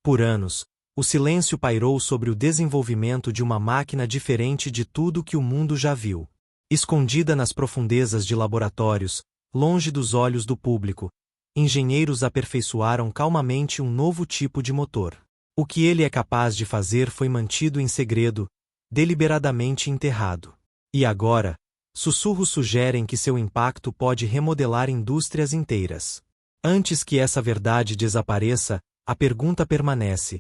Por anos, o silêncio pairou sobre o desenvolvimento de uma máquina diferente de tudo que o mundo já viu. Escondida nas profundezas de laboratórios, longe dos olhos do público, engenheiros aperfeiçoaram calmamente um novo tipo de motor. O que ele é capaz de fazer foi mantido em segredo, deliberadamente enterrado. E agora, sussurros sugerem que seu impacto pode remodelar indústrias inteiras. Antes que essa verdade desapareça, a pergunta permanece: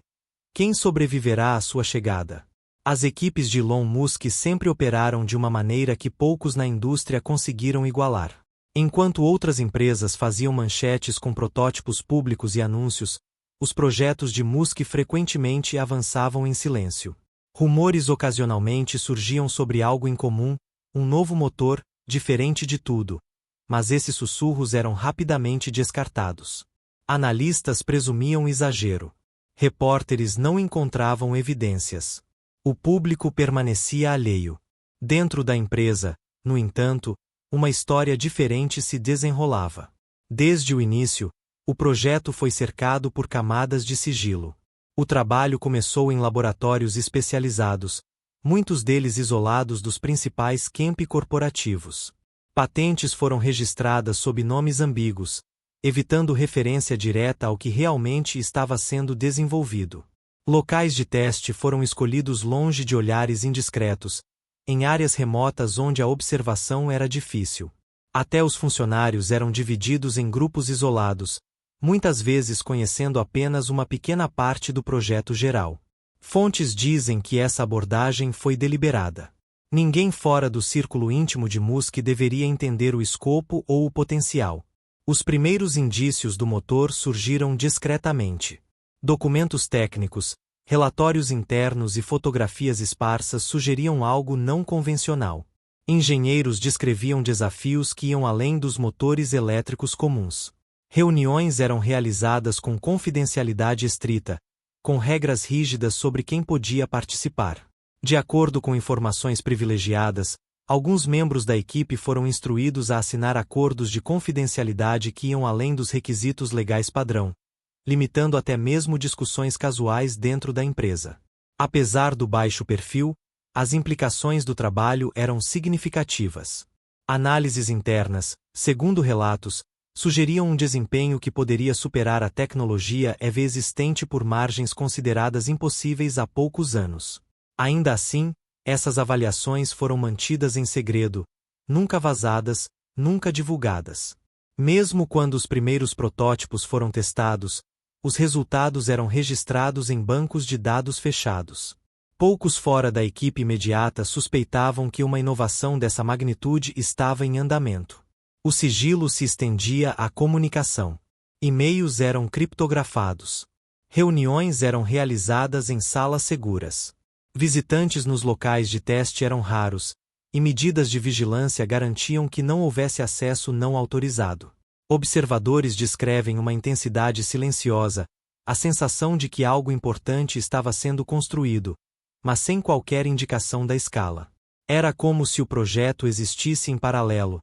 quem sobreviverá à sua chegada? As equipes de Elon Musk sempre operaram de uma maneira que poucos na indústria conseguiram igualar. Enquanto outras empresas faziam manchetes com protótipos públicos e anúncios, os projetos de Musk frequentemente avançavam em silêncio. Rumores ocasionalmente surgiam sobre algo incomum, um novo motor, diferente de tudo. Mas esses sussurros eram rapidamente descartados. Analistas presumiam exagero. Repórteres não encontravam evidências. O público permanecia alheio. Dentro da empresa, no entanto, uma história diferente se desenrolava. Desde o início, o projeto foi cercado por camadas de sigilo. O trabalho começou em laboratórios especializados, muitos deles isolados dos principais campi corporativos. Patentes foram registradas sob nomes ambíguos, evitando referência direta ao que realmente estava sendo desenvolvido. Locais de teste foram escolhidos longe de olhares indiscretos, em áreas remotas onde a observação era difícil. Até os funcionários eram divididos em grupos isolados, muitas vezes conhecendo apenas uma pequena parte do projeto geral. Fontes dizem que essa abordagem foi deliberada. Ninguém fora do círculo íntimo de Musk deveria entender o escopo ou o potencial. Os primeiros indícios do motor surgiram discretamente. Documentos técnicos, relatórios internos e fotografias esparsas sugeriam algo não convencional. Engenheiros descreviam desafios que iam além dos motores elétricos comuns. Reuniões eram realizadas com confidencialidade estrita, com regras rígidas sobre quem podia participar. De acordo com informações privilegiadas, alguns membros da equipe foram instruídos a assinar acordos de confidencialidade que iam além dos requisitos legais padrão, limitando até mesmo discussões casuais dentro da empresa. Apesar do baixo perfil, as implicações do trabalho eram significativas. Análises internas, segundo relatos, sugeriam um desempenho que poderia superar a tecnologia EV existente por margens consideradas impossíveis há poucos anos. Ainda assim, essas avaliações foram mantidas em segredo, nunca vazadas, nunca divulgadas. Mesmo quando os primeiros protótipos foram testados, os resultados eram registrados em bancos de dados fechados. Poucos fora da equipe imediata suspeitavam que uma inovação dessa magnitude estava em andamento. O sigilo se estendia à comunicação. E-mails eram criptografados. Reuniões eram realizadas em salas seguras. Visitantes nos locais de teste eram raros, e medidas de vigilância garantiam que não houvesse acesso não autorizado. Observadores descrevem uma intensidade silenciosa, a sensação de que algo importante estava sendo construído, mas sem qualquer indicação da escala. Era como se o projeto existisse em paralelo,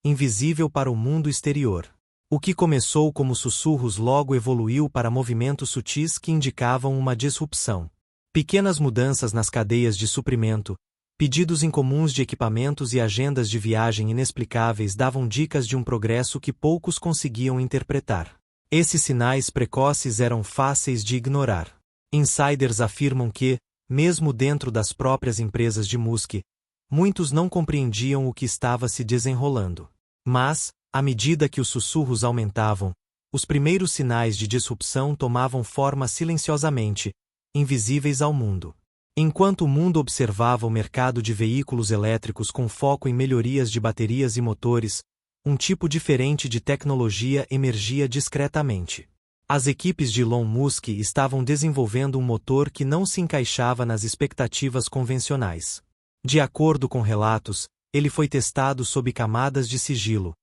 invisível para o mundo exterior. O que começou como sussurros logo evoluiu para movimentos sutis que indicavam uma disrupção. Pequenas mudanças nas cadeias de suprimento, pedidos incomuns de equipamentos e agendas de viagem inexplicáveis davam dicas de um progresso que poucos conseguiam interpretar. Esses sinais precoces eram fáceis de ignorar. Insiders afirmam que, mesmo dentro das próprias empresas de Musk, muitos não compreendiam o que estava se desenrolando. Mas, à medida que os sussurros aumentavam, os primeiros sinais de disrupção tomavam forma silenciosamente, invisíveis ao mundo. Enquanto o mundo observava o mercado de veículos elétricos com foco em melhorias de baterias e motores, um tipo diferente de tecnologia emergia discretamente. As equipes de Elon Musk estavam desenvolvendo um motor que não se encaixava nas expectativas convencionais. De acordo com relatos, ele foi testado sob camadas de sigilo,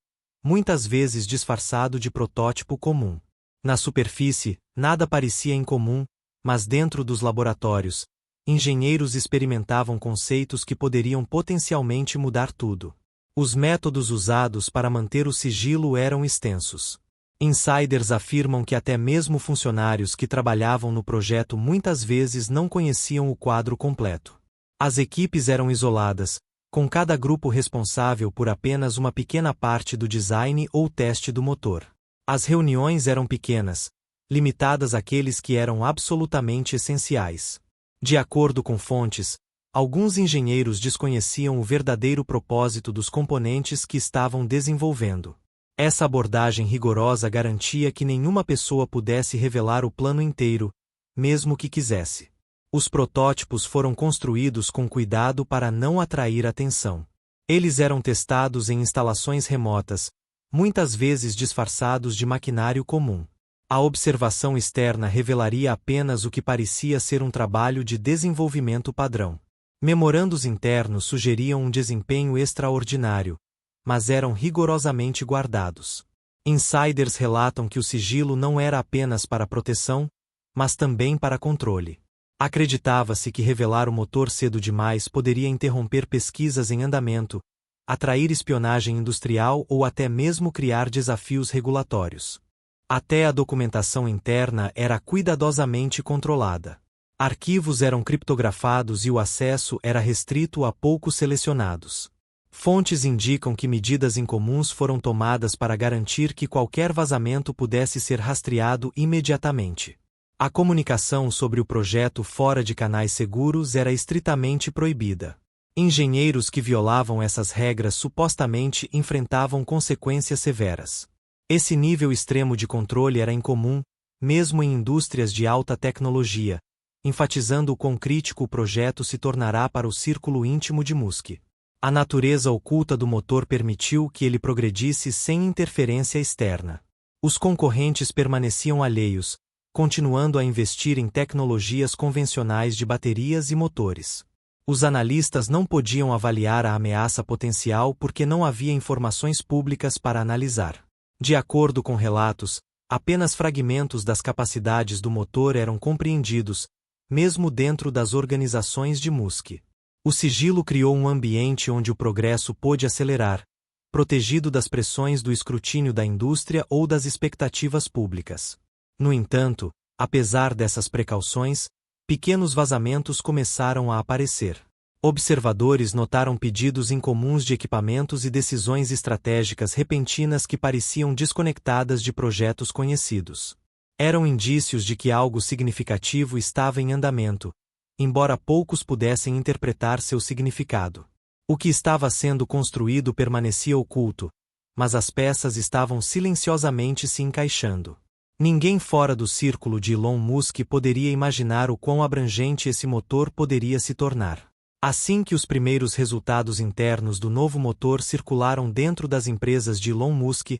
muitas vezes disfarçado de protótipo comum. Na superfície, nada parecia incomum, mas dentro dos laboratórios, engenheiros experimentavam conceitos que poderiam potencialmente mudar tudo. Os métodos usados para manter o sigilo eram extensos. Insiders afirmam que até mesmo funcionários que trabalhavam no projeto muitas vezes não conheciam o quadro completo. As equipes eram isoladas, com cada grupo responsável por apenas uma pequena parte do design ou teste do motor. As reuniões eram pequenas, limitadas àqueles que eram absolutamente essenciais. De acordo com fontes, alguns engenheiros desconheciam o verdadeiro propósito dos componentes que estavam desenvolvendo. Essa abordagem rigorosa garantia que nenhuma pessoa pudesse revelar o plano inteiro, mesmo que quisesse. Os protótipos foram construídos com cuidado para não atrair atenção. Eles eram testados em instalações remotas, muitas vezes disfarçados de maquinário comum. A observação externa revelaria apenas o que parecia ser um trabalho de desenvolvimento padrão. Memorandos internos sugeriam um desempenho extraordinário, mas eram rigorosamente guardados. Insiders relatam que o sigilo não era apenas para proteção, mas também para controle. Acreditava-se que revelar o motor cedo demais poderia interromper pesquisas em andamento, atrair espionagem industrial ou até mesmo criar desafios regulatórios. Até a documentação interna era cuidadosamente controlada. Arquivos eram criptografados e o acesso era restrito a poucos selecionados. Fontes indicam que medidas incomuns foram tomadas para garantir que qualquer vazamento pudesse ser rastreado imediatamente. A comunicação sobre o projeto fora de canais seguros era estritamente proibida. Engenheiros que violavam essas regras supostamente enfrentavam consequências severas. Esse nível extremo de controle era incomum, mesmo em indústrias de alta tecnologia, enfatizando o quão crítico o projeto se tornará para o círculo íntimo de Musk. A natureza oculta do motor permitiu que ele progredisse sem interferência externa. Os concorrentes permaneciam alheios, continuando a investir em tecnologias convencionais de baterias e motores. Os analistas não podiam avaliar a ameaça potencial porque não havia informações públicas para analisar. De acordo com relatos, apenas fragmentos das capacidades do motor eram compreendidos, mesmo dentro das organizações de Musk. O sigilo criou um ambiente onde o progresso pôde acelerar, protegido das pressões do escrutínio da indústria ou das expectativas públicas. No entanto, apesar dessas precauções, pequenos vazamentos começaram a aparecer. Observadores notaram pedidos incomuns de equipamentos e decisões estratégicas repentinas que pareciam desconectadas de projetos conhecidos. Eram indícios de que algo significativo estava em andamento, embora poucos pudessem interpretar seu significado. O que estava sendo construído permanecia oculto, mas as peças estavam silenciosamente se encaixando. Ninguém fora do círculo de Elon Musk poderia imaginar o quão abrangente esse motor poderia se tornar. Assim que os primeiros resultados internos do novo motor circularam dentro das empresas de Elon Musk,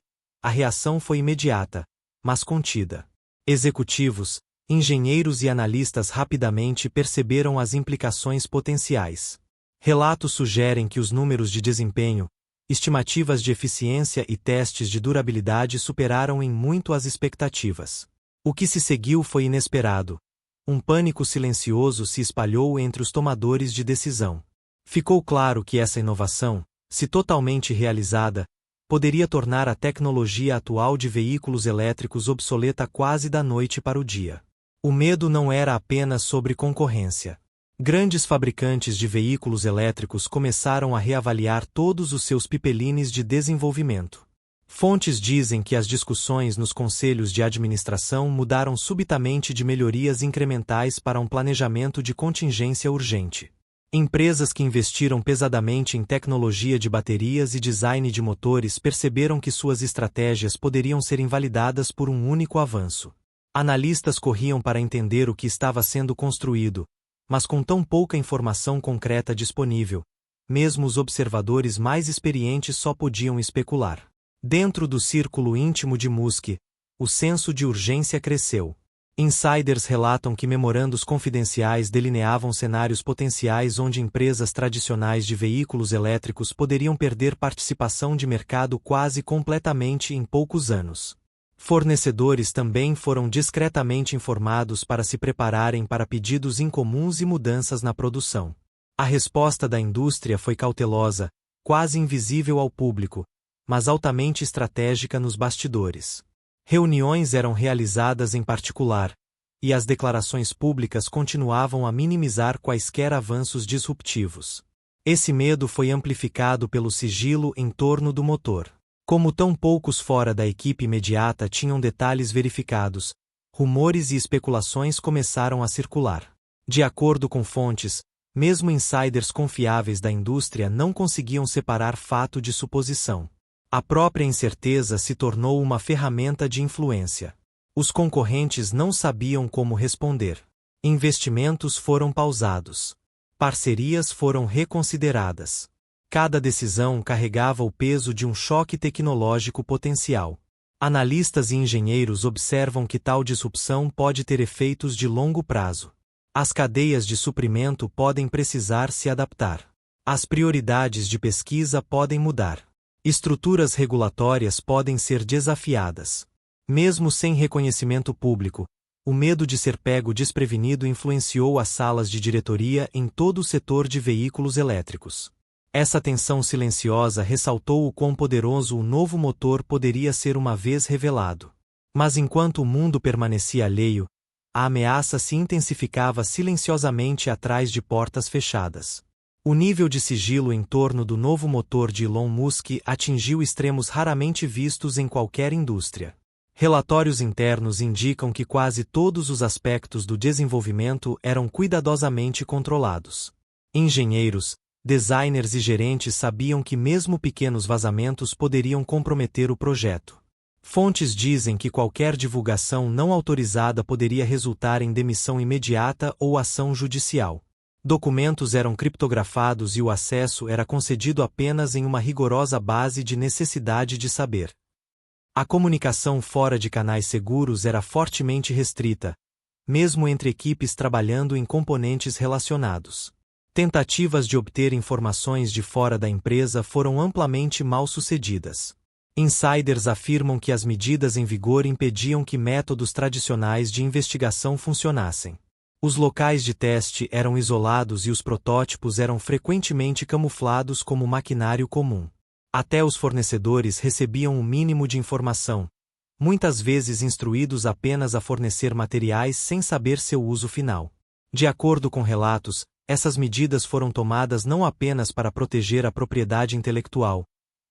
a reação foi imediata, mas contida. Executivos, engenheiros e analistas rapidamente perceberam as implicações potenciais. Relatos sugerem que os números de desempenho, estimativas de eficiência e testes de durabilidade superaram em muito as expectativas. O que se seguiu foi inesperado. Um pânico silencioso se espalhou entre os tomadores de decisão. Ficou claro que essa inovação, se totalmente realizada, poderia tornar a tecnologia atual de veículos elétricos obsoleta quase da noite para o dia. O medo não era apenas sobre concorrência. Grandes fabricantes de veículos elétricos começaram a reavaliar todos os seus pipelines de desenvolvimento. Fontes dizem que as discussões nos conselhos de administração mudaram subitamente de melhorias incrementais para um planejamento de contingência urgente. Empresas que investiram pesadamente em tecnologia de baterias e design de motores perceberam que suas estratégias poderiam ser invalidadas por um único avanço. Analistas corriam para entender o que estava sendo construído, mas com tão pouca informação concreta disponível, mesmo os observadores mais experientes só podiam especular. Dentro do círculo íntimo de Musk, o senso de urgência cresceu. Insiders relatam que memorandos confidenciais delineavam cenários potenciais onde empresas tradicionais de veículos elétricos poderiam perder participação de mercado quase completamente em poucos anos. Fornecedores também foram discretamente informados para se prepararem para pedidos incomuns e mudanças na produção. A resposta da indústria foi cautelosa, quase invisível ao público, mas altamente estratégica nos bastidores. Reuniões eram realizadas em particular, e as declarações públicas continuavam a minimizar quaisquer avanços disruptivos. Esse medo foi amplificado pelo sigilo em torno do motor. Como tão poucos fora da equipe imediata tinham detalhes verificados, rumores e especulações começaram a circular. De acordo com fontes, mesmo insiders confiáveis da indústria não conseguiam separar fato de suposição. A própria incerteza se tornou uma ferramenta de influência. Os concorrentes não sabiam como responder. Investimentos foram pausados. Parcerias foram reconsideradas. Cada decisão carregava o peso de um choque tecnológico potencial. Analistas e engenheiros observam que tal disrupção pode ter efeitos de longo prazo. As cadeias de suprimento podem precisar se adaptar. As prioridades de pesquisa podem mudar. Estruturas regulatórias podem ser desafiadas. Mesmo sem reconhecimento público, o medo de ser pego desprevenido influenciou as salas de diretoria em todo o setor de veículos elétricos. Essa tensão silenciosa ressaltou o quão poderoso o novo motor poderia ser uma vez revelado. Mas enquanto o mundo permanecia alheio, a ameaça se intensificava silenciosamente atrás de portas fechadas. O nível de sigilo em torno do novo motor de Elon Musk atingiu extremos raramente vistos em qualquer indústria. Relatórios internos indicam que quase todos os aspectos do desenvolvimento eram cuidadosamente controlados. Engenheiros, designers e gerentes sabiam que mesmo pequenos vazamentos poderiam comprometer o projeto. Fontes dizem que qualquer divulgação não autorizada poderia resultar em demissão imediata ou ação judicial. Documentos eram criptografados e o acesso era concedido apenas em uma rigorosa base de necessidade de saber. A comunicação fora de canais seguros era fortemente restrita, mesmo entre equipes trabalhando em componentes relacionados. Tentativas de obter informações de fora da empresa foram amplamente mal-sucedidas. Insiders afirmam que as medidas em vigor impediam que métodos tradicionais de investigação funcionassem. Os locais de teste eram isolados e os protótipos eram frequentemente camuflados como maquinário comum. Até os fornecedores recebiam o mínimo de informação, muitas vezes instruídos apenas a fornecer materiais sem saber seu uso final. De acordo com relatos, essas medidas foram tomadas não apenas para proteger a propriedade intelectual,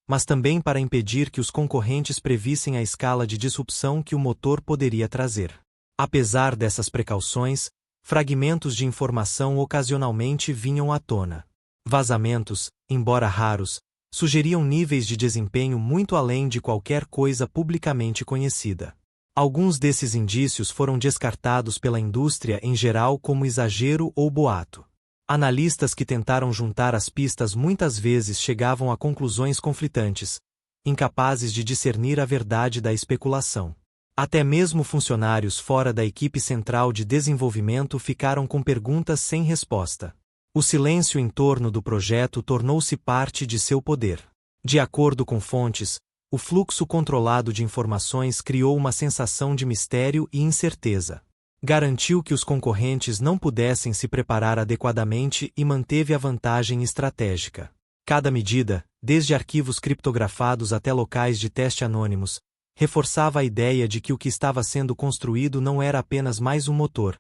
mas também para impedir que os concorrentes previssem a escala de disrupção que o motor poderia trazer. Apesar dessas precauções, fragmentos de informação ocasionalmente vinham à tona. Vazamentos, embora raros, sugeriam níveis de desempenho muito além de qualquer coisa publicamente conhecida. Alguns desses indícios foram descartados pela indústria em geral como exagero ou boato. Analistas que tentaram juntar as pistas muitas vezes chegavam a conclusões conflitantes, incapazes de discernir a verdade da especulação. Até mesmo funcionários fora da equipe central de desenvolvimento ficaram com perguntas sem resposta. O silêncio em torno do projeto tornou-se parte de seu poder. De acordo com fontes, o fluxo controlado de informações criou uma sensação de mistério e incerteza. Garantiu que os concorrentes não pudessem se preparar adequadamente e manteve a vantagem estratégica. Cada medida, desde arquivos criptografados até locais de teste anônimos, reforçava a ideia de que o que estava sendo construído não era apenas mais um motor,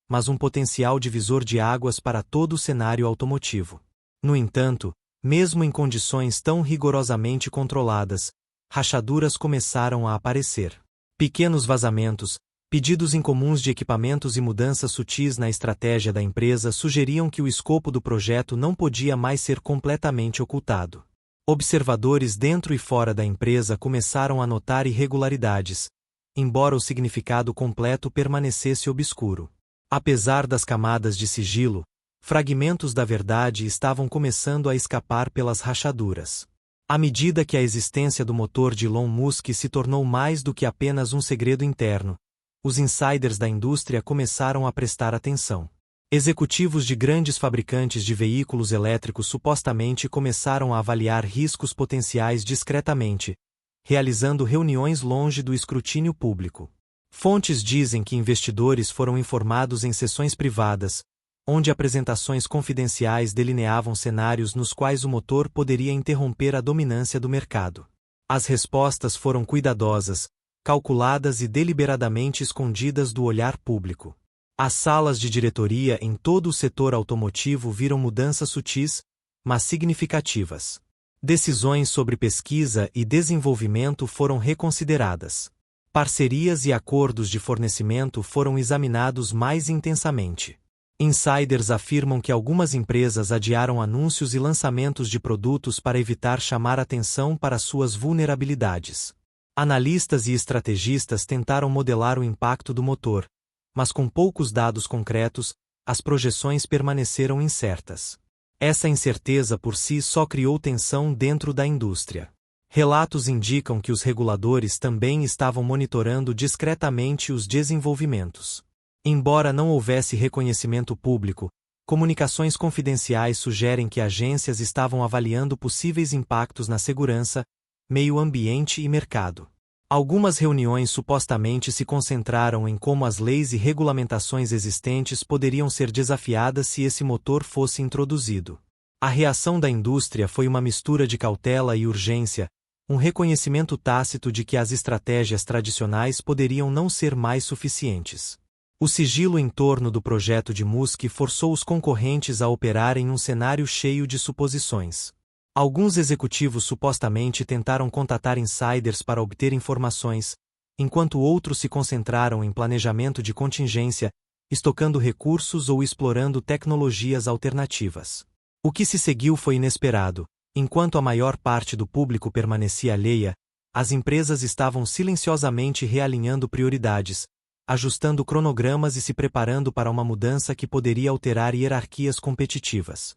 mas um potencial divisor de águas para todo o cenário automotivo. No entanto, mesmo em condições tão rigorosamente controladas, rachaduras começaram a aparecer. Pequenos vazamentos, pedidos incomuns de equipamentos e mudanças sutis na estratégia da empresa sugeriam que o escopo do projeto não podia mais ser completamente ocultado. Observadores dentro e fora da empresa começaram a notar irregularidades, embora o significado completo permanecesse obscuro. Apesar das camadas de sigilo, fragmentos da verdade estavam começando a escapar pelas rachaduras. À medida que a existência do motor de Elon Musk se tornou mais do que apenas um segredo interno, os insiders da indústria começaram a prestar atenção. Executivos de grandes fabricantes de veículos elétricos supostamente começaram a avaliar riscos potenciais discretamente, realizando reuniões longe do escrutínio público. Fontes dizem que investidores foram informados em sessões privadas, onde apresentações confidenciais delineavam cenários nos quais o motor poderia interromper a dominância do mercado. As respostas foram cuidadosas, calculadas e deliberadamente escondidas do olhar público. As salas de diretoria em todo o setor automotivo viram mudanças sutis, mas significativas. Decisões sobre pesquisa e desenvolvimento foram reconsideradas. Parcerias e acordos de fornecimento foram examinados mais intensamente. Insiders afirmam que algumas empresas adiaram anúncios e lançamentos de produtos para evitar chamar atenção para suas vulnerabilidades. Analistas e estrategistas tentaram modelar o impacto do motor, mas com poucos dados concretos, as projeções permaneceram incertas. Essa incerteza por si só criou tensão dentro da indústria. Relatos indicam que os reguladores também estavam monitorando discretamente os desenvolvimentos. Embora não houvesse reconhecimento público, comunicações confidenciais sugerem que agências estavam avaliando possíveis impactos na segurança, meio ambiente e mercado. Algumas reuniões supostamente se concentraram em como as leis e regulamentações existentes poderiam ser desafiadas se esse motor fosse introduzido. A reação da indústria foi uma mistura de cautela e urgência, um reconhecimento tácito de que as estratégias tradicionais poderiam não ser mais suficientes. O sigilo em torno do projeto de Musk forçou os concorrentes a operar em um cenário cheio de suposições. Alguns executivos supostamente tentaram contatar insiders para obter informações, enquanto outros se concentraram em planejamento de contingência, estocando recursos ou explorando tecnologias alternativas. O que se seguiu foi inesperado. Enquanto a maior parte do público permanecia alheia, as empresas estavam silenciosamente realinhando prioridades, ajustando cronogramas e se preparando para uma mudança que poderia alterar hierarquias competitivas.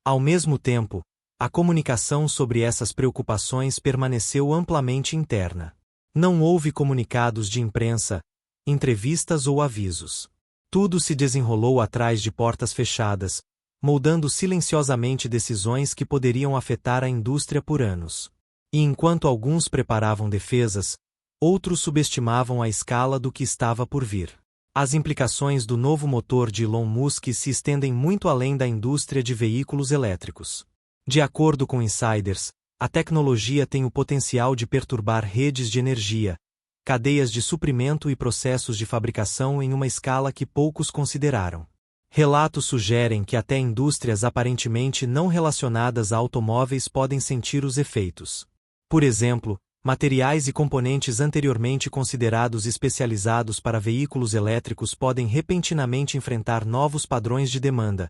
Ao mesmo tempo, a comunicação sobre essas preocupações permaneceu amplamente interna. Não houve comunicados de imprensa, entrevistas ou avisos. Tudo se desenrolou atrás de portas fechadas, moldando silenciosamente decisões que poderiam afetar a indústria por anos. E enquanto alguns preparavam defesas, outros subestimavam a escala do que estava por vir. As implicações do novo motor de Elon Musk se estendem muito além da indústria de veículos elétricos. De acordo com insiders, a tecnologia tem o potencial de perturbar redes de energia, cadeias de suprimento e processos de fabricação em uma escala que poucos consideraram. Relatos sugerem que até indústrias aparentemente não relacionadas a automóveis podem sentir os efeitos. Por exemplo, materiais e componentes anteriormente considerados especializados para veículos elétricos podem repentinamente enfrentar novos padrões de demanda,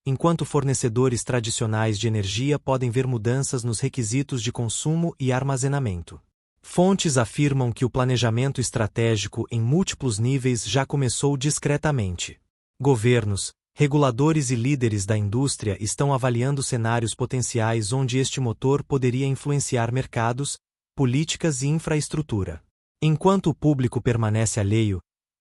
enquanto fornecedores tradicionais de energia podem ver mudanças nos requisitos de consumo e armazenamento. Fontes afirmam que o planejamento estratégico em múltiplos níveis já começou discretamente. Governos, reguladores e líderes da indústria estão avaliando cenários potenciais onde este motor poderia influenciar mercados, políticas e infraestrutura. Enquanto o público permanece alheio,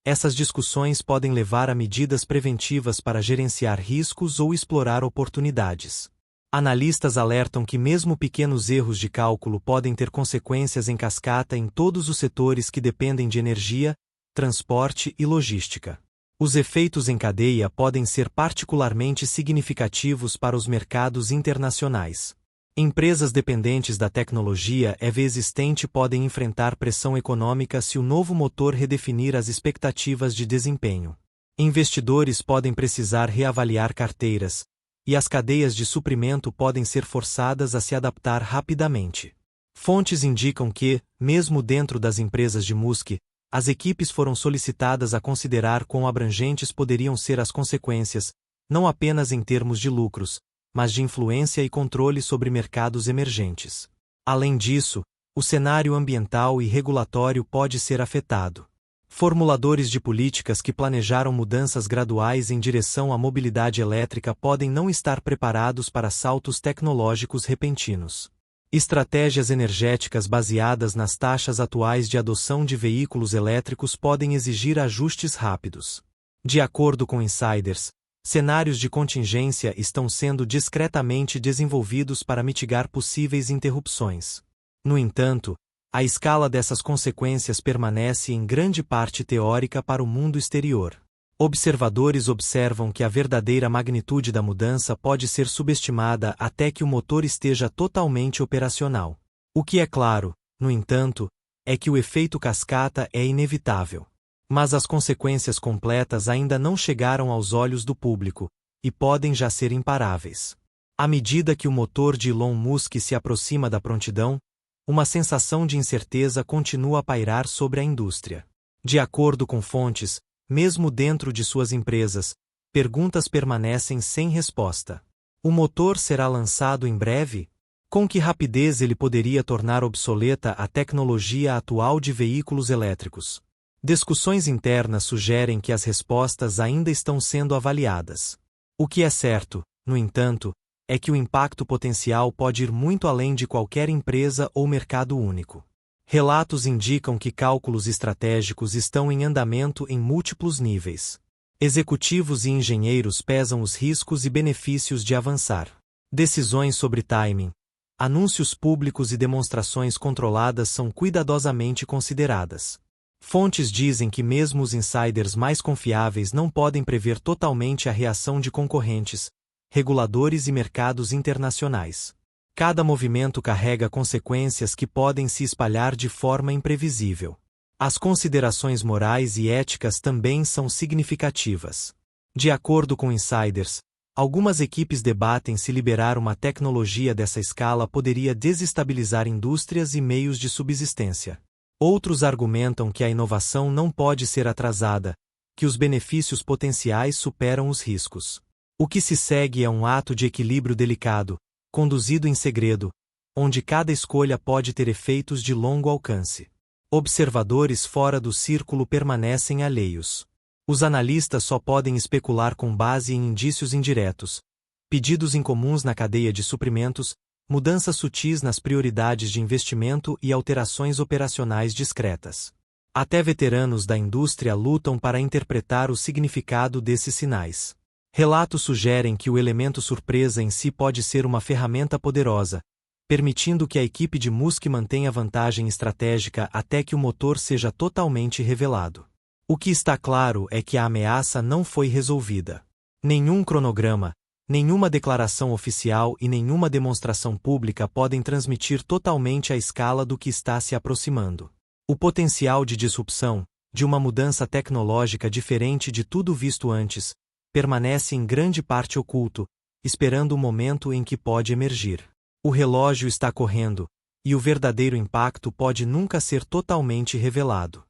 essas discussões podem levar a medidas preventivas para gerenciar riscos ou explorar oportunidades. Analistas alertam que mesmo pequenos erros de cálculo podem ter consequências em cascata em todos os setores que dependem de energia, transporte e logística. Os efeitos em cadeia podem ser particularmente significativos para os mercados internacionais. Empresas dependentes da tecnologia EV existente podem enfrentar pressão econômica se o novo motor redefinir as expectativas de desempenho. Investidores podem precisar reavaliar carteiras, e as cadeias de suprimento podem ser forçadas a se adaptar rapidamente. Fontes indicam que, mesmo dentro das empresas de Musk, as equipes foram solicitadas a considerar quão abrangentes poderiam ser as consequências, não apenas em termos de lucros, mas de influência e controle sobre mercados emergentes. Além disso, o cenário ambiental e regulatório pode ser afetado. Formuladores de políticas que planejaram mudanças graduais em direção à mobilidade elétrica podem não estar preparados para saltos tecnológicos repentinos. Estratégias energéticas baseadas nas taxas atuais de adoção de veículos elétricos podem exigir ajustes rápidos. De acordo com insiders, cenários de contingência estão sendo discretamente desenvolvidos para mitigar possíveis interrupções. No entanto, a escala dessas consequências permanece em grande parte teórica para o mundo exterior. Observadores observam que a verdadeira magnitude da mudança pode ser subestimada até que o motor esteja totalmente operacional. O que é claro, no entanto, é que o efeito cascata é inevitável. Mas as consequências completas ainda não chegaram aos olhos do público, e podem já ser imparáveis. À medida que o motor de Elon Musk se aproxima da prontidão, uma sensação de incerteza continua a pairar sobre a indústria. De acordo com fontes, mesmo dentro de suas empresas, perguntas permanecem sem resposta. O motor será lançado em breve? Com que rapidez ele poderia tornar obsoleta a tecnologia atual de veículos elétricos? Discussões internas sugerem que as respostas ainda estão sendo avaliadas. O que é certo, no entanto, é que o impacto potencial pode ir muito além de qualquer empresa ou mercado único. Relatos indicam que cálculos estratégicos estão em andamento em múltiplos níveis. Executivos e engenheiros pesam os riscos e benefícios de avançar. Decisões sobre timing, anúncios públicos e demonstrações controladas são cuidadosamente consideradas. Fontes dizem que mesmo os insiders mais confiáveis não podem prever totalmente a reação de concorrentes, reguladores e mercados internacionais. Cada movimento carrega consequências que podem se espalhar de forma imprevisível. As considerações morais e éticas também são significativas. De acordo com insiders, algumas equipes debatem se liberar uma tecnologia dessa escala poderia desestabilizar indústrias e meios de subsistência. Outros argumentam que a inovação não pode ser atrasada, que os benefícios potenciais superam os riscos. O que se segue é um ato de equilíbrio delicado, conduzido em segredo, onde cada escolha pode ter efeitos de longo alcance. Observadores fora do círculo permanecem alheios. Os analistas só podem especular com base em indícios indiretos, pedidos incomuns na cadeia de suprimentos, mudanças sutis nas prioridades de investimento e alterações operacionais discretas. Até veteranos da indústria lutam para interpretar o significado desses sinais. Relatos sugerem que o elemento surpresa em si pode ser uma ferramenta poderosa, permitindo que a equipe de Musk mantenha vantagem estratégica até que o motor seja totalmente revelado. O que está claro é que a ameaça não foi resolvida. Nenhum cronograma, nenhuma declaração oficial e nenhuma demonstração pública podem transmitir totalmente a escala do que está se aproximando. O potencial de disrupção, de uma mudança tecnológica diferente de tudo visto antes, permanece em grande parte oculto, esperando o momento em que pode emergir. O relógio está correndo, e o verdadeiro impacto pode nunca ser totalmente revelado.